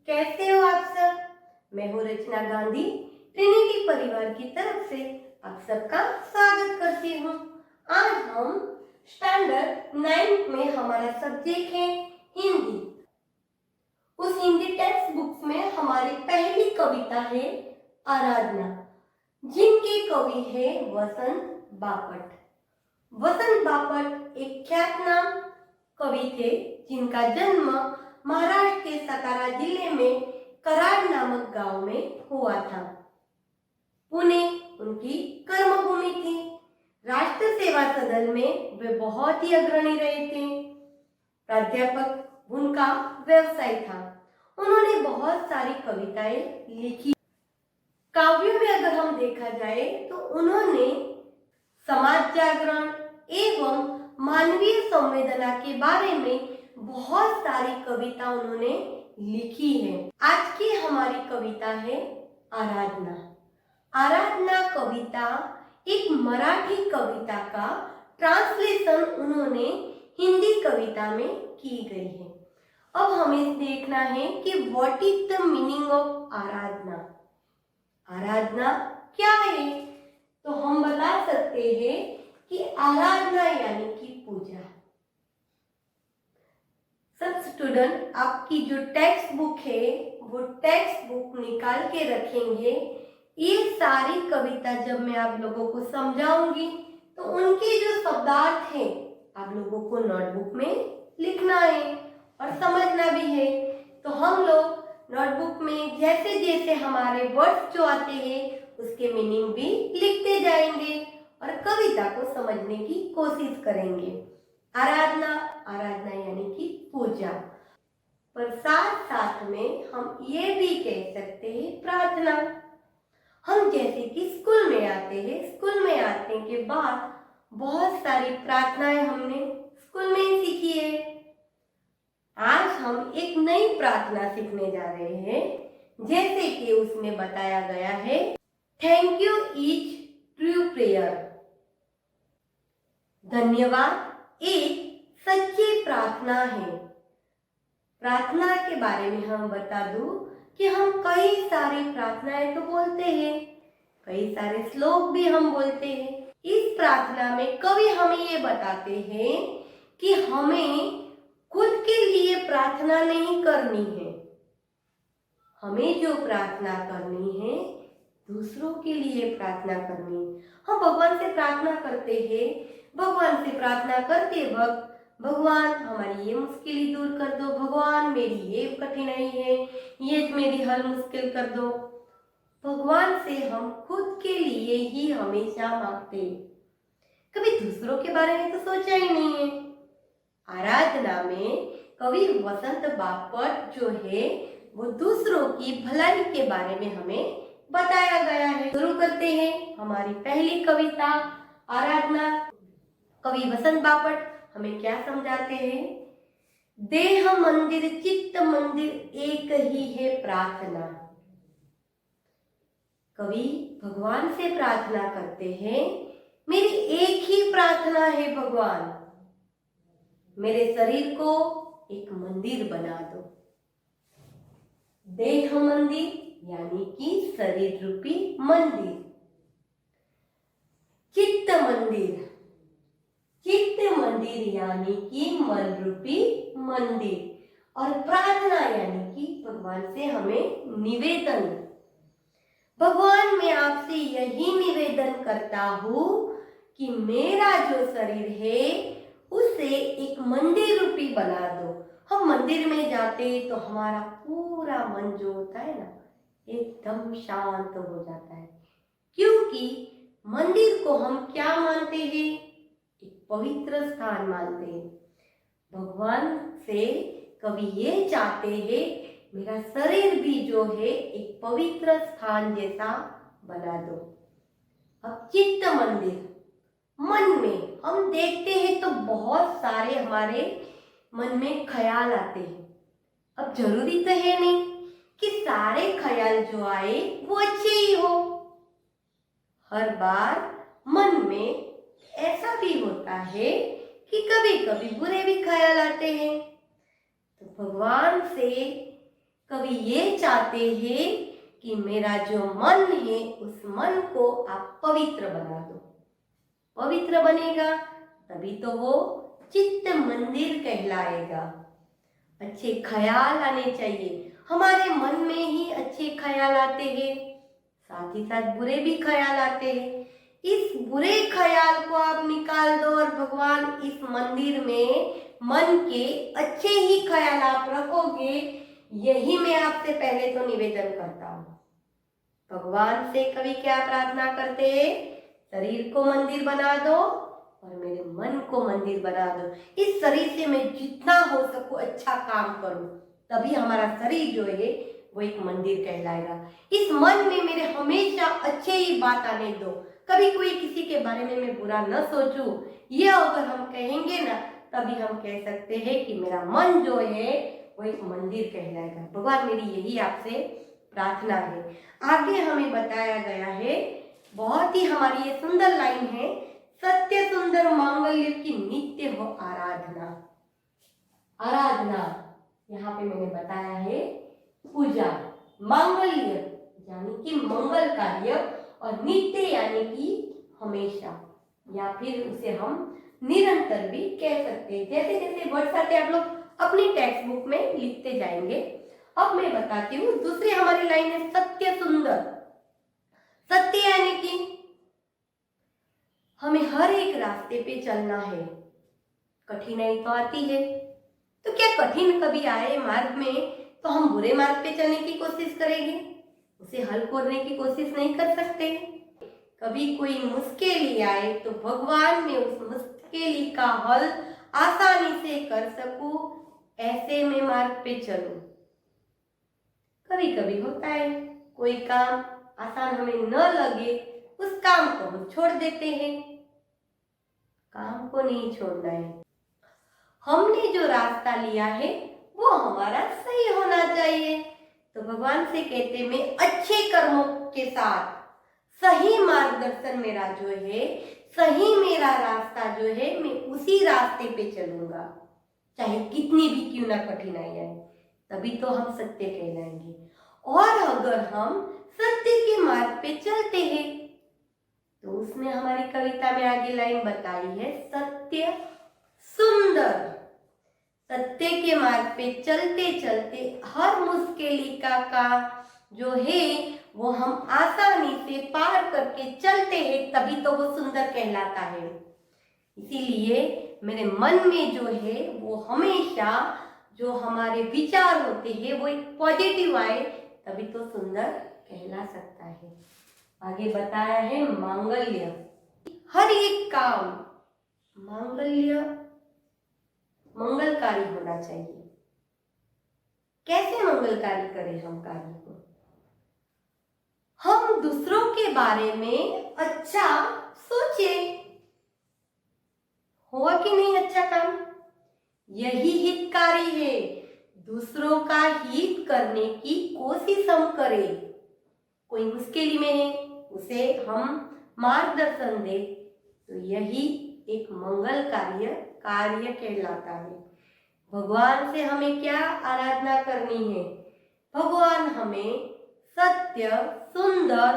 कैसे हो आप सब। मैं हूँ रचना गांधी, ट्रिनिटी परिवार की तरफ से आप सबका स्वागत करती हूँ। आज हम स्टैंडर्ड 9 में हमारा सब्जेक्ट है हिंदी। उस हिंदी टेक्स्ट बुक्स में हमारी पहली कविता है आराधना, जिनके कवि है वसंत बापट। वसंत बापट एक ख्यातनाम कवि थे, जिनका जन्म महाराष्ट्र के सतारा जिले में कराड नामक गांव में हुआ था। पुणे उनकी कर्मभूमि थी। राष्ट्र सेवा सदन में वे बहुत ही अग्रणी रहे थे। प्राध्यापक उनका व्यवसाय था। उन्होंने बहुत सारी कविताएं लिखी। काव्यों में अगर हम देखा जाए तो उन्होंने समाज जागरण एवं मानवीय संवेदना के बारे में बहुत सारी कविता उन्होंने लिखी है। आज की हमारी कविता है आराधना। आराधना कविता एक मराठी कविता का ट्रांसलेशन उन्होंने हिंदी कविता में की गई है। अब हमें देखना है कि what is the meaning of Aradhana. आराधना क्या है? तो हम बता सकते हैं कि आराधना यानी कि पूजा। सब स्टूडेंट आपकी जो टेक्स्ट बुक है वो टेक्स्ट बुक निकाल के रखेंगे। ये सारी कविता जब मैं आप लोगों को समझाऊंगी तो उनके जो शब्दार्थ हैं आप लोगों को नोटबुक में लिखना है और समझना भी है। तो हम लोग नोटबुक में जैसे जैसे हमारे वर्ड्स जो आते हैं उसके मीनिंग भी लिखते जाएंगे और कविता को समझने की कोशिश करेंगे। आराधना, आराधना यानी कि पूजा, पर साथ साथ में हम ये भी कह सकते हैं प्रार्थना। हम जैसे कि स्कूल में आते हैं, स्कूल में आने के बाद बहुत सारी प्रार्थनाएं हमने स्कूल में ही सीखी है। आज हम एक नई प्रार्थना सीखने जा रहे हैं, जैसे कि उसमें बताया गया है thank you is true prayer. धन्यवाद एक सच्ची प्रार्थना है। प्रार्थना के बारे में हम बता दूं कि हम कई सारी प्रार्थनाएं तो बोलते हैं, कई सारे श्लोक भी हम बोलते हैं। इस प्रार्थना में कवि हमें ये बताते हैं कि हमें खुद के लिए प्रार्थना नहीं करनी है, हमें जो प्रार्थना करनी है दूसरों के लिए प्रार्थना करनी है। हम भगवान से प्रार्थना करते हैं, भगवान से प्रार्थना करते वक्त भगवान हमारी ये मुश्किल दूर कर दो, भगवान मेरी ये कठिनाई है, ये मेरी हर मुश्किल कर दो। भगवान से हम खुद के लिए ही हमेशा मांगते, कभी दूसरों के बारे में तो सोचा ही नहीं है। आराधना में कवि वसंत बापट जो है वो दूसरों की भलाई के बारे में हमें बताया गया है। शुरू करते हैं हमारी पहली कविता आराधना। कवि वसंत बापट हमें क्या समझाते हैं? देह मंदिर चित्त मंदिर एक ही है प्रार्थना। कवि भगवान से प्रार्थना करते हैं, मेरी एक ही प्रार्थना है भगवान, मेरे शरीर को एक मंदिर बना दो। देह मंदिर यानी कि शरीर रूपी मंदिर। चित्त मंदिर, चित्त मंदिर यानी कि मन रूपी मंदिर। और प्रार्थना यानी कि भगवान से हमें निवेदन। भगवान मैं आपसे यही निवेदन करता हूँ कि मेरा जो शरीर है उसे एक मंदिर रूपी बना दो। हम मंदिर में जाते तो हमारा पूरा मन जो होता है ना एकदम शांत हो जाता है, क्योंकि मंदिर को हम क्या मानते हैं? एक पवित्र स्थान मानते हैं। भगवान से कवि ये चाहते हैं मेरा शरीर भी जो है एक पवित्र स्थान जैसा बना दो। अब चित्त मंदिर, मन में हम देखते हैं तो बहुत सारे हमारे मन में ख्याल आते हैं। अब जरूरी तो है नहीं कि सारे ख्याल जो आए वो अच्छे ही हो। हर बार मन में ऐसा भी होता है कि कभी कभी बुरे भी ख्याल आते हैं। तो भगवान से कवि ये चाहते हैं कि मेरा जो मन है उस मन को आप पवित्र बना दो। पवित्र बनेगा तभी तो वो चित्त मंदिर कहलाएगा। अच्छे ख्याल आने चाहिए, हमारे मन में ही अच्छे ख्याल आते हैं, साथ ही साथ बुरे भी ख्याल आते हैं। इस बुरे ख्याल को आप निकाल दो और भगवान इस मंदिर में मन के अच्छे ही ख्याल आप रखोगे। यही मैं आपसे पहले तो निवेदन करता हूँ। भगवान से कभी क्या प्रार्थना करते हैं? शरीर को मंदिर बना दो और मेरे मन को मंदिर बना दो। इस शरीर से मैं जितना हो सकूं अच्छा काम करूं, तभी हमारा शरीर जो है वो एक मंदिर कहलाएगा। इस मन में मेरे हमेशा अच्छे ही बात आने दो, कभी कोई किसी के बारे में मैं बुरा न सोचूं। ये अगर हम कहेंगे ना, तभी हम कह सकते हैं कि मेरा मन जो है वो एक मंदिर कहलाएगा। भगवान मेरी यही आपसे प्रार्थना है। आगे हमें बताया गया है, बहुत ही हमारी ये सुंदर लाइन है, सत्य सुंदर मांगल्य की नित्य हो आराधना। आराधना यहाँ पे मैंने बताया है पूजा, मांगल्य यानी कि मंगल कार्य, और नित्य यानी कि हमेशा, या फिर उसे हम निरंतर भी कह सकते हैं। जैसे जैसे वर्ड्स आते आप लोग अपनी टेक्स्ट बुक में लिखते जाएंगे। अब मैं बताती हूँ दूसरी हमारी लाइन है सत्य सुंदर। सत्य यानी कि हमें हर एक रास्ते पे चलना है। कठिनाई तो आती है, तो क्या कठिन कभी आए मार्ग में तो हम बुरे मार्ग पे चलने की कोशिश करेंगे, उसे हल करने की कोशिश नहीं कर सकते। कभी कोई मुश्किल आए तो भगवान ने उस मुश्किल का हल आसानी से कर सकूं, ऐसे में मार्ग पे चलूं। कभी कभी होता है कोई काम आसान हमें न लगे, उस काम को हम छोड़ देते हैं। काम को नहीं छोड़ना है, हमने जो रास्ता लिया है वो हमारा सही होना चाहिए। तो भगवान से कहते मैं अच्छे कर्मों के साथ सही मार्गदर्शन मेरा जो है, सही मेरा रास्ता जो है, मैं उसी रास्ते पे चलूंगा, चाहे कितनी भी क्यों ना कठिनाई आए, तभी तो हम सत्य कहलाएंगे। और अगर हम सत्य के मार्ग पे चलते हैं तो उसने हमारी कविता में आगे लाइन बताई है सत्य सुंदर। सत्य के मार्ग पे चलते चलते हर मुश्किल का जो है वो हम आसानी से पार करके चलते हैं, तभी तो वो सुंदर कहलाता है। इसीलिए मेरे मन में जो है वो हमेशा जो हमारे विचार होते हैं वो एक पॉजिटिव आए, तभी तो सुंदर कहला सकता है। आगे बताया है मांगल्य, हर एक काम मांगल्य मंगलकारी होना चाहिए। कैसे मंगलकारी करें हम कार्य को? हम दूसरों के बारे में अच्छा सोचें, हुआ कि नहीं अच्छा काम? यही हितकारी है। दूसरों का हित करने की कोशिश हम करें। कोई मुश्किल में है उसे हम मार्गदर्शन दे, तो यही एक मंगल कार्य कहलाता है। भगवान से हमें क्या आराधना करनी है? भगवान हमें सत्य सुंदर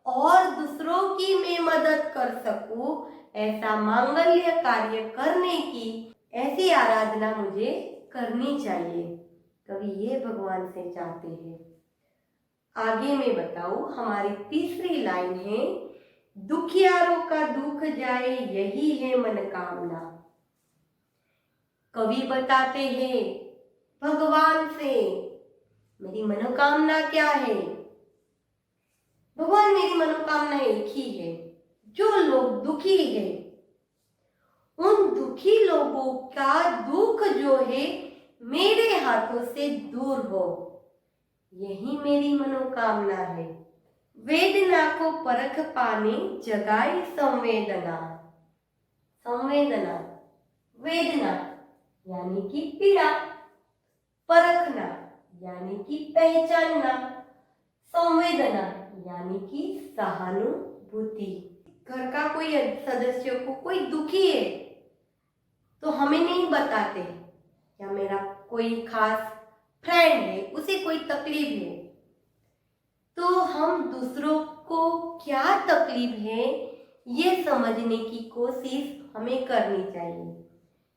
और दूसरों की मैं मदद कर सकूं, ऐसा मांगल्य कार्य करने की ऐसी आराधना मुझे करनी चाहिए। कभी ये भगवान से चाहते हैं। आगे मैं बताऊं, हमारी तीसरी लाइन है दुखियारों का दुख जाए यही है मनोकामना। कवि बताते हैं भगवान से मेरी मनोकामना क्या है? भगवान मेरी मनोकामना एक ही है, जो लोग दुखी है उन दुखी लोगों का दुख जो है मेरे हाथों से दूर हो, यही मेरी मनोकामना है। वेदना को परख पाने जगाई संवेदना। संवेदना, वेदना यानी कि पीड़ा, परखना यानी कि पहचानना, संवेदना यानी कि सहानुभूति। घर का कोई सदस्य को कोई दुखी है तो हमें नहीं बताते, या मेरा कोई खास फ्रेंड है उसे कोई तकलीफ तकलीफ है, तो हम दूसरों को क्या तकलीफ है ये समझने की कोशिश हमें करनी चाहिए।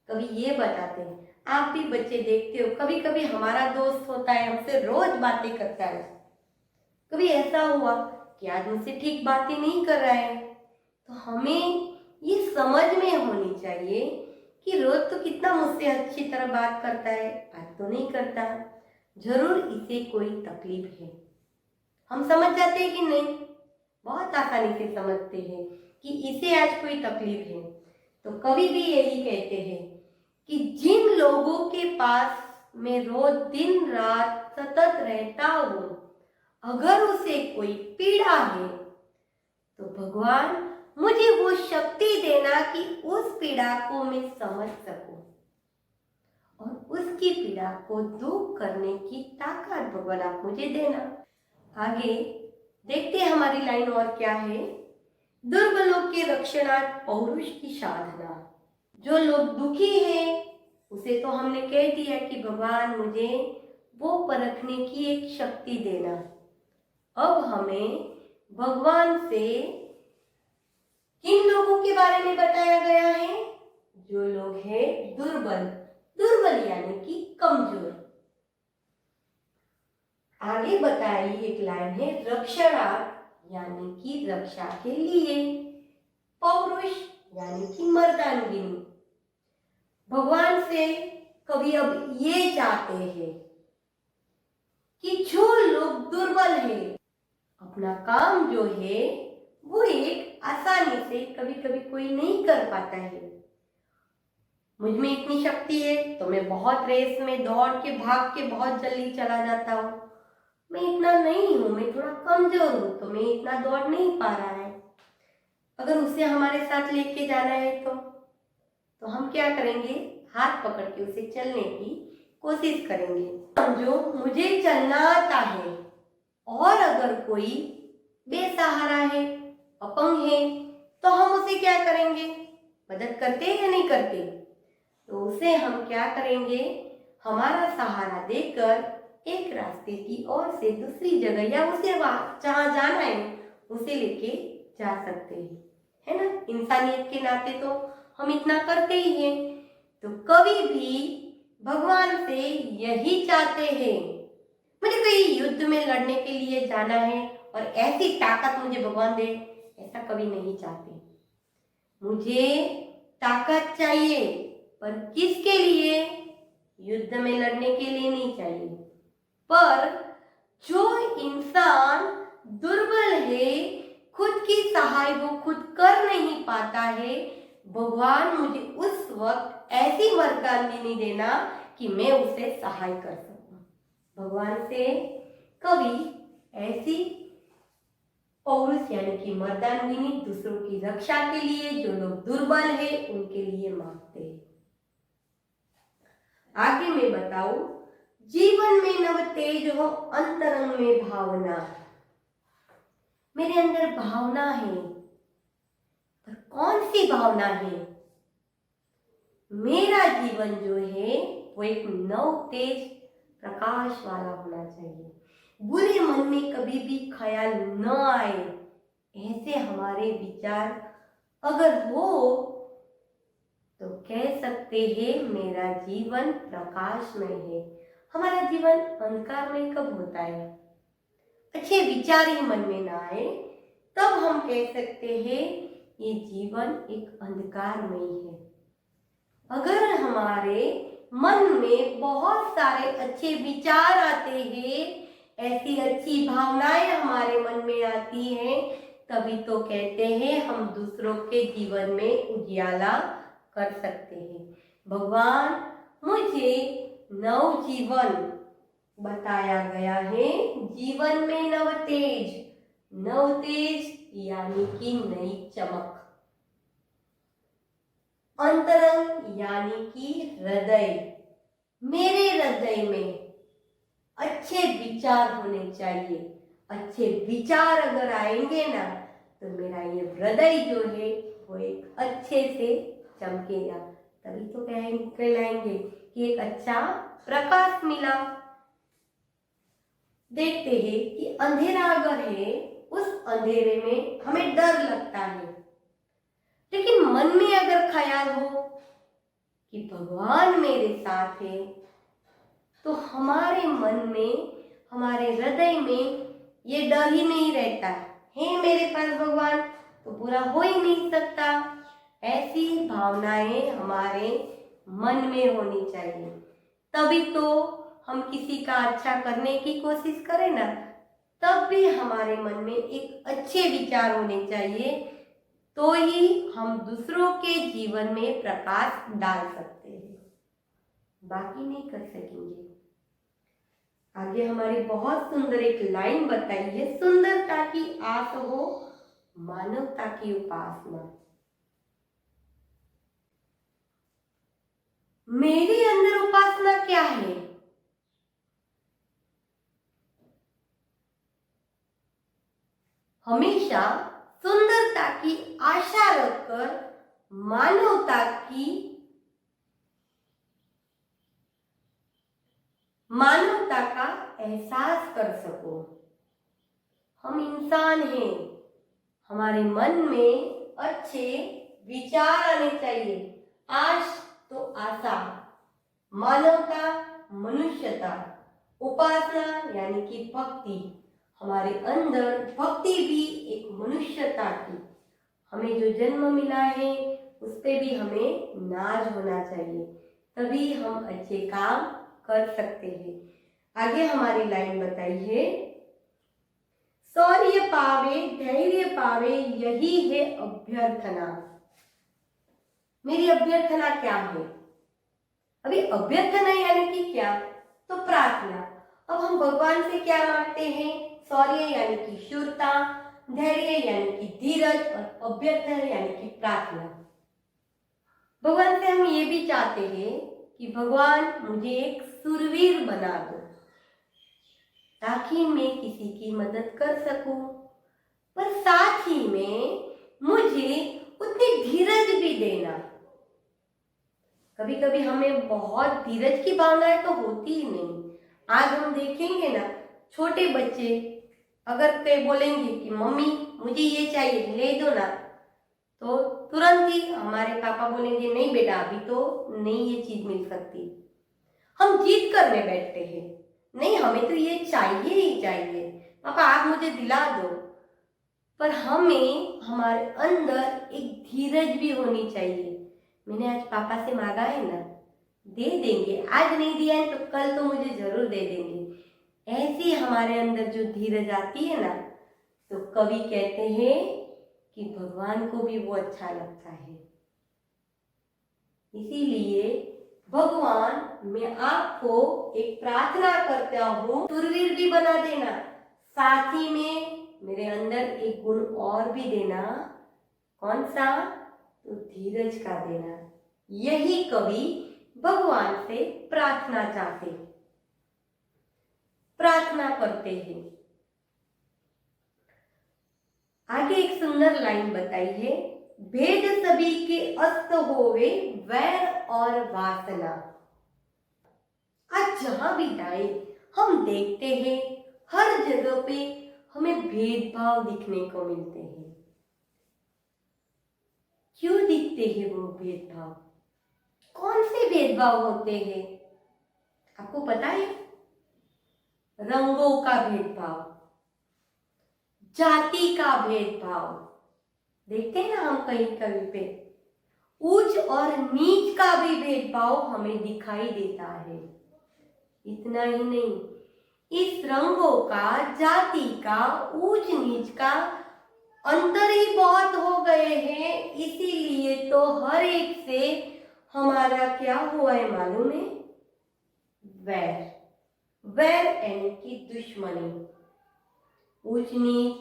कभी ये बताते हैं, आप भी बच्चे देखते हो, कभी कभी हमारा दोस्त होता है, हमसे रोज बातें करता है, कभी ऐसा हुआ कि आज मुझसे ठीक बातें नहीं कर रहा है, तो हमें ये समझ में होनी चाहिए कि रोज तो कितना मुझसे अच्छी तरह बात करता है, आज तो नहीं करता, जरूर इसे कोई तकलीफ है। हम समझ जाते हैं कि नहीं, बहुत आसानी से समझते हैं कि इसे आज कोई तकलीफ है। तो कवि भी यही कहते हैं कि जिन लोगों के पास मैं रोज दिन रात सतत रहता हूं, अगर उसे कोई पीड़ा है तो भगवान मुझे वो शक्ति देना कि उस पीड़ा को मैं समझ सकूं और उसकी पीड़ा को दूर करने की ताकत भगवान आप मुझे देना। आगे देखते हैं हमारी लाइन और क्या है। दुर्बलों के रक्षणार्थ पौरुष की साधना। जो लोग दुखी हैं उसे तो हमने कह दिया कि भगवान मुझे वो परखने की एक शक्ति देना। अब हमें भगवान से किन लोगों के बारे में बताया गया है? जो लोग हैं दुर्बल, दुर्बल यानी कि कमजोर। आगे बताई एक लाइन है रक्षणार्थ यानी कि रक्षा के लिए, पौरुष यानी कि मर्दानगिनी। भगवान से कभी अब ये चाहते हैं कि जो लोग दुर्बल है, अपना काम जो है वो एक आसानी से कभी कभी कोई नहीं कर पाता है, मुझ में इतनी शक्ति है तो मैं बहुत रेस में दौड़ के भाग के बहुत जल्दी चला जाता हूँ, मैं इतना नहीं हूँ, मैं थोड़ा कमजोर हूँ तो मैं इतना दौड़ नहीं पा रहा है। अगर उसे हमारे साथ लेके जाना है तो हम क्या करेंगे? हाथ पकड़ के उसे चलने की कोशिश करेंगे। जो मुझे चलना आता है और अगर कोई बेसहारा है, अपंग है, तो हम उसे क्या करेंगे? मदद करते हैं या नहीं करते? तो उसे हम क्या करेंगे? हमारा सहारा देकर एक रास्ते की ओर से दूसरी जगह या उसे जहाँ जाना है उसे लेके जा सकते हैं, है ना। इंसानियत के नाते तो हम इतना करते ही हैं। तो कभी भी भगवान से यही चाहते हैं, मुझे कोई युद्ध में लड़ने के लिए जाना है और ऐसी ताकत मुझे भगवान दे, ऐसा कभी नहीं चाहते। मुझे ताकत चाहिए, पर किसके लिए? युद्ध में लड़ने के लिए नहीं चाहिए। पर जो इंसान दुर्बल है, खुद की सहाय वो खुद कर नहीं पाता है, भगवान मुझे उस वक्त ऐसी मर्दानगिनी देना कि मैं उसे सहाय कर सकूं। भगवान से कभी ऐसी पौरुष यानी कि मर्दानगिनी दूसरों की रक्षा के लिए, जो लोग दुर्बल है उनके लिए मांगते हैं। आगे मैं बताऊं, जीवन में नव तेज हो अंतरंग में भावना। मेरे अंदर भावना है, पर कौन सी भावना है? मेरा जीवन जो है वो एक नव तेज प्रकाश वाला होना चाहिए। बुरे मन में कभी भी ख्याल न आए, ऐसे हमारे विचार अगर हो तो कह सकते हैं मेरा जीवन प्रकाशमय है। हमारा जीवन अंधकारमय कब होता है? अच्छे विचार ही मन में ना आए तब हम कह सकते हैं ये जीवन एक अंधकारमय है। अगर हमारे मन में बहुत सारे अच्छे विचार आते हैं, ऐसी अच्छी भावनाएं हमारे मन में आती हैं, तभी तो कहते हैं हम दूसरों के जीवन में उजियाला कर सकते हैं। भगवान मुझे नव जीवन बताया गया है, जीवन में नव तेज, नव तेज यानी कि नई चमक, अंतरंग यानी कि हृदय। मेरे हृदय में अच्छे विचार होने चाहिए। अच्छे विचार अगर आएंगे ना तो मेरा ये हृदय जो है वो एक अच्छे से चमकेगा, तभी तो कहलाएंगे कि एक अच्छा प्रकाश मिला। देखते हैं कि अंधेरा अगर है, उस अंधेरे में हमें डर लगता है, लेकिन मन में अगर ख्याल हो कि भगवान मेरे साथ है, तो हमारे मन में, हमारे हृदय में ये डर ही नहीं रहता है मेरे पास भगवान तो बुरा हो ही नहीं सकता। ऐसी भावनाएं हमारे मन में होनी चाहिए, तभी तो हम किसी का अच्छा करने की कोशिश करें ना, तब भी हमारे मन में एक अच्छे विचार होने चाहिए, तो ही हम दूसरों के जीवन में प्रकाश डाल सकते हैं, बाकी नहीं कर सकेंगे। आगे हमारी बहुत सुंदर एक लाइन बताई है, सुंदरता की आस हो मानवता की उपासना। मेरे अंदर उपासना क्या है? हमेशा सुंदरता की आशा रखकर मानवता का एहसास कर सको। हम इंसान हैं, हमारे मन में अच्छे विचार आने चाहिए। आश तो आशा, मानवता, मनुष्यता, उपासना यानी कि भक्ति, हमारे अंदर भक्ति भी एक मनुष्यता की, हमें जो जन्म मिला है उस पे भी हमें नाज होना चाहिए, तभी हम अच्छे काम कर सकते हैं। आगे हमारी लाइन बताइए, शौर्य पावे धैर्य पावे यही है अभ्यर्थना। मेरी अभ्यर्थना क्या है? अभी अभ्यर्थना यानी कि क्या? तो प्रार्थना। अब हम भगवान से क्या मांगते हैं? शौर्य यानी कि शूरता, धैर्य यानी कि धीरज, और अभ्यर्थना यानी कि प्रार्थना। भगवान से हम ये भी चाहते हैं कि भगवान मुझे एक शूरवीर बना दो, ताकि मैं किसी की मदद कर सकूं, पर साथ ही में मुझे उतनी धीरज भी देना। कभी कभी हमें बहुत धीरज की भावनाएं तो होती ही नहीं। आज हम देखेंगे ना, छोटे बच्चे अगर कहीं बोलेंगे कि मम्मी मुझे ये चाहिए ले दो ना, तो तुरंत ही हमारे पापा बोलेंगे नहीं बेटा अभी तो नहीं ये चीज मिल सकती। हम जिद करने बैठते हैं, नहीं हमें तो ये चाहिए ही चाहिए, पापा आप मुझे दिला दो। पर हमें हमारे अंदर एक धीरज भी होनी चाहिए। मैंने आज पापा से मांगा है ना, दे देंगे, आज नहीं दिया है तो कल तो मुझे जरूर दे देंगे। ऐसी हमारे अंदर जो धीरज आती है ना, तो कवि कहते हैं कि भगवान को भी वो अच्छा लगता है। इसीलिए भगवान मैं आपको एक प्रार्थना करता हूँ, शूरवीर भी बना देना, साथ ही में मेरे अंदर एक गुण और भी देना। कौन सा? तो धीरज का देना। यही कवि भगवान से प्रार्थना चाहते, प्रार्थना करते हैं। आगे एक सुंदर लाइन बताई है, भेद सभी के अस्त होवे वैर और वासना। आज जहां भी जाए हम देखते हैं हर जगह पे हमें भेदभाव दिखने को मिलते हैं। क्यों दिखते हैं वो भेदभाव? कौन से भेदभाव होते हैं? आपको पता है? रंगों का भेदभाव, जाति का भेदभाव, देखते हैं ना हम कहीं कहीं पे, ऊंच और नीच का भी भेदभाव हमें दिखाई देता है। इतना ही नहीं, इस रंगों का, जाति का, ऊंच नीच का अंतर ही बहुत हो गए हैं। इसीलिए तो हर एक से हमारा क्या हुआ है मालूम है? वैर। वैर यानी कि दुश्मनी। ऊंच नीच,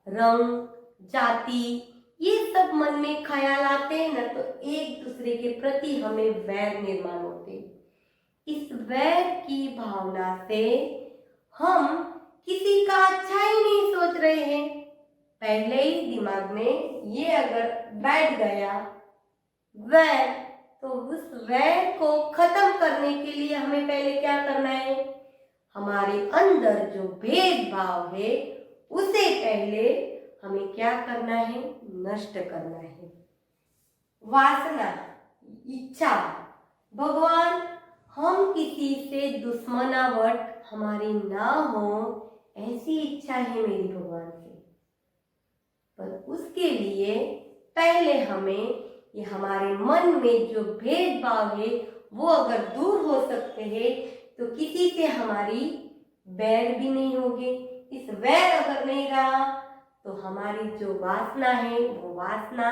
रंग, जाति, ये सब मन में ख्याल आते हैं ना, तो एक दूसरे के प्रति हमें वैर निर्माण होते हैं। इस वैर की भावना से हम किसी का अच्छा ही नहीं सोच रहे हैं। पहले ही दिमाग में ये अगर बैठ गया वैर, तो उस वैर को खत्म करने के लिए हमें पहले क्या करना है? हमारे अंदर जो भेदभाव है उसे पहले हमें क्या करना है, नष्ट करना है। वासना, इच्छा, भगवान हम किसी से दुश्मनावट हमारी ना हो ऐसी इच्छा है मेरी भगवान से, पर उसके लिए पहले हमें ये हमारे मन में जो भेदभाव है वो अगर दूर हो सकते हैं तो किसी से हमारी बैर भी नहीं होगी। इस वैर अगर नहीं रहा तो हमारी जो वासना है वो वासना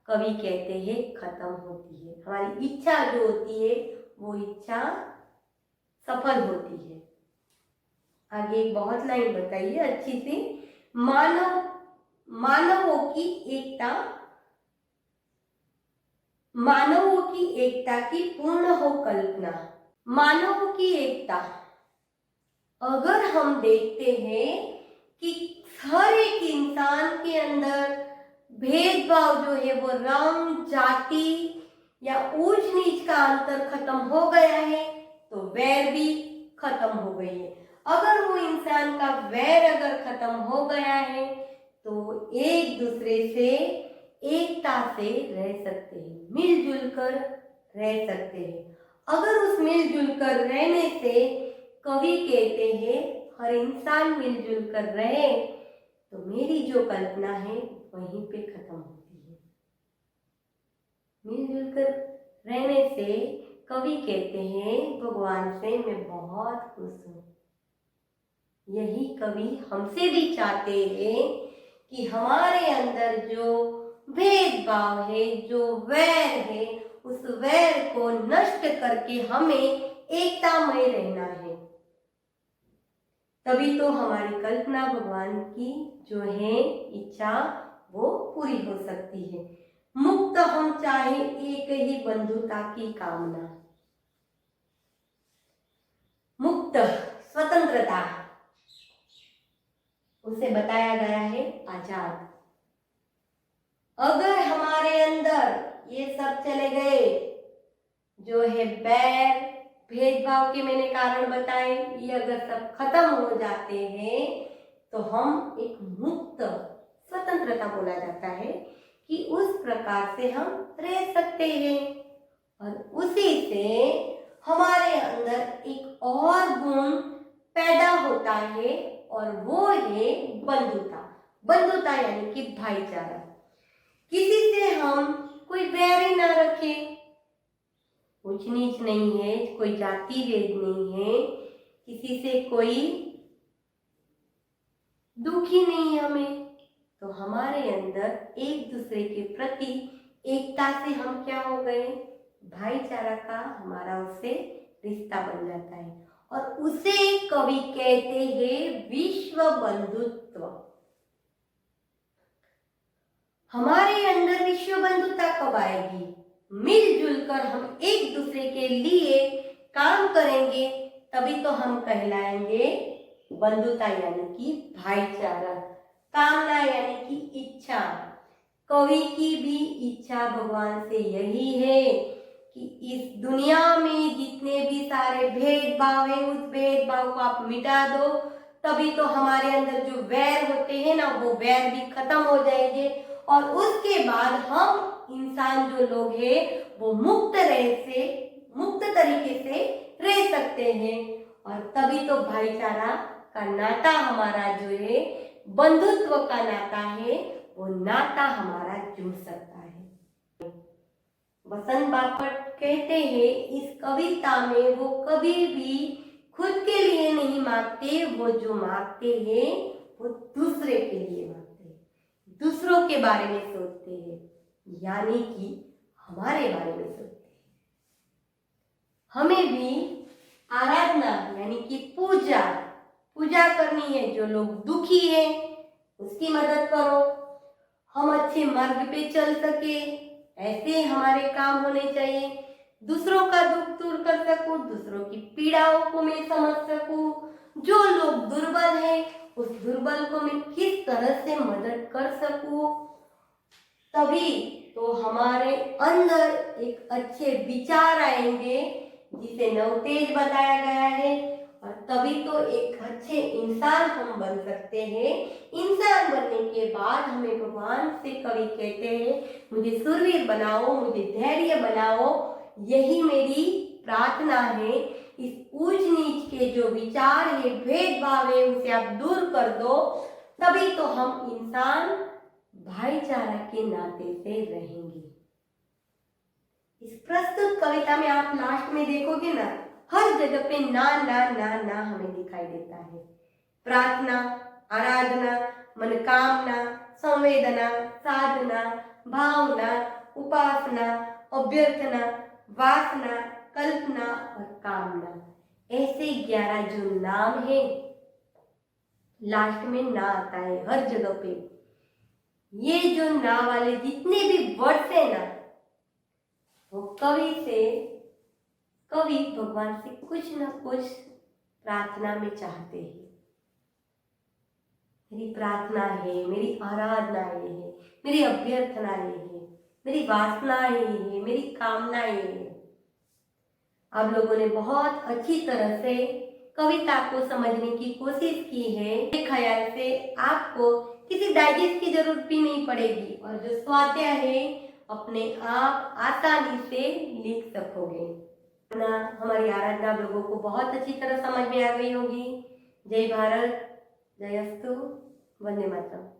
कवि कहते हैं खत्म होती है, हमारी इच्छा जो होती है वो इच्छा सफल होती है। आगे एक बहुत लाइन बताइए अच्छी से। मानवों की एकता की पूर्ण हो कल्पना। मानवों की एकता, अगर हम देखते हैं कि हर एक इंसान के अंदर भेदभाव जो है वो रंग, जाति या ऊंच नीच का अंतर खत्म हो गया है तो वैर भी खत्म हो गई है। अगर वो इंसान का वैर अगर खत्म हो गया है तो एक दूसरे से एकता से रह सकते हैं, मिलजुल कर रह सकते हैं। अगर उस मिलजुल कर रहने से कवि कहते हैं हर इंसान मिलजुल कर रहे तो मेरी जो कल्पना है वहीं पे खत्म होती है। मिलजुल कर रहने से कवि कहते हैं भगवान से मैं बहुत खुश हूँ। यही कवि हमसे भी चाहते हैं कि हमारे अंदर जो भेदभाव है, जो वैर है, उस वैर को नष्ट करके हमें एकतामय रहना है। तभी तो हमारी कल्पना भगवान की जो है इच्छा वो पूरी हो सकती है। मुक्त हम चाहे एक ही बंधुता की कामना। मुक्त स्वतंत्रता उसे बताया गया है आजाद। अगर हमारे अंदर ये सब चले गए जो है बैर, भेदभाव के मैंने कारण बताए, ये अगर सब खत्म हो जाते हैं तो हम एक मुक्त स्वतंत्रता बोला जाता है कि उस प्रकार से हम रह सकते हैं। और उसी से हमारे अंदर एक और गुण पैदा होता है और वो है बंधुता। बंधुता यानी कि भाईचारा। किसी से हम कोई बैर ही ना रखें, ऊंच नीच नहीं है, कोई जाति भेद नहीं है, किसी से कोई दुखी नहीं है हमें, तो हमारे अंदर एक दूसरे के प्रति एकता से हम क्या हो गए, भाईचारा का हमारा उससे रिश्ता बन जाता है। और उसे कवि कहते हैं विश्व बंधुत्व। हमारे अंदर विश्व बंधुता कब आएगी? मिलजुल कर हम एक दूसरे के लिए काम करेंगे तभी तो हम कहलाएंगे बंधुता यानी कि भाईचारा। कामना यानी कि इच्छा। कवि की भी इच्छा भगवान से यही है कि इस दुनिया में जितने भी सारे भेदभाव है उस भेदभाव को आप मिटा दो, तभी तो हमारे अंदर जो वैर होते हैं ना वो वैर भी खत्म हो जाएंगे और उसके बाद हम इंसान जो लोग हैं वो मुक्त तरीके से रह सकते हैं। और तभी तो भाईचारा का नाता हमारा जो है, बंधुत्व का नाता है, वो नाता हमारा जुड़ सकता है। वसंत बापट कहते हैं इस कविता में वो कभी भी खुद के लिए नहीं मांगते, वो जो मांगते हैं वो दूसरे के लिए मांगते हैं, दूसरों के बारे में सोचते हैं, यानी कि हमारे बारे में सोचते हैं। हमें भी आराधना यानी कि पूजा करनी है। जो लोग दुखी है उसकी मदद करो, हम अच्छे मार्ग पे चल सके ऐसे हमारे काम होने चाहिए। दूसरों का दुख दूर कर सकूं, दूसरों की पीड़ाओं को मैं समझ सकूं, जो लोग दुर्बल हैं उस दुर्बल को मैं किस तरह से मदद कर सकूं, तभी तो हमारे अंदर एक अच्छे विचार आएंगे जिसे नवतेज बताया गया है। और तभी तो एक अच्छे इंसान हम बन सकते हैं। इंसान बनने के बाद हमें भगवान से कवि कहते हैं, मुझे शूरवीर बनाओ, मुझे धैर्य बनाओ। यही मेरी प्रार्थना है। इस ऊंच नीच के जो विचार है, भेदभाव है, उसे आप दूर कर दो, तभी तो हम इंसान भाईचारा के नाते से रहेंगे। इस प्रस्तुत कविता में आप लास्ट में देखोगे ना, हर जगह पे ना ना ना ना हमें दिखाई देता है। प्रार्थना, आराधना, मनोकामना, संवेदना, साधना, भावना, उपासना, अभ्यर्थना, वासना, कल्पना और कामना, ऐसे 11 जो नाम है, लास्ट में ना आता है हर जगह पे। ये जो ना वाले जितने भी वर्ड्स है ना, वो कवि भगवान से कुछ ना कुछ प्रार्थना में चाहते हैं। मेरी प्रार्थना है, मेरी आराधना ये है, मेरी अभ्यर्थना ये है, मेरी वासना ये है, मेरी कामना ये है। आप लोगों ने बहुत अच्छी तरह से कविता को समझने की कोशिश की है। मेरे ख्याल से आपको किसी डाइजेस्ट की जरूरत भी नहीं पड़ेगी और जो स्वाध्याय है अपने आप आसानी से लिख सकोगे। हमारी आराधना आप लोगों को बहुत अच्छी तरह समझ में आ गई होगी। जय भारत, जय अस्तु, वंदे मातरम।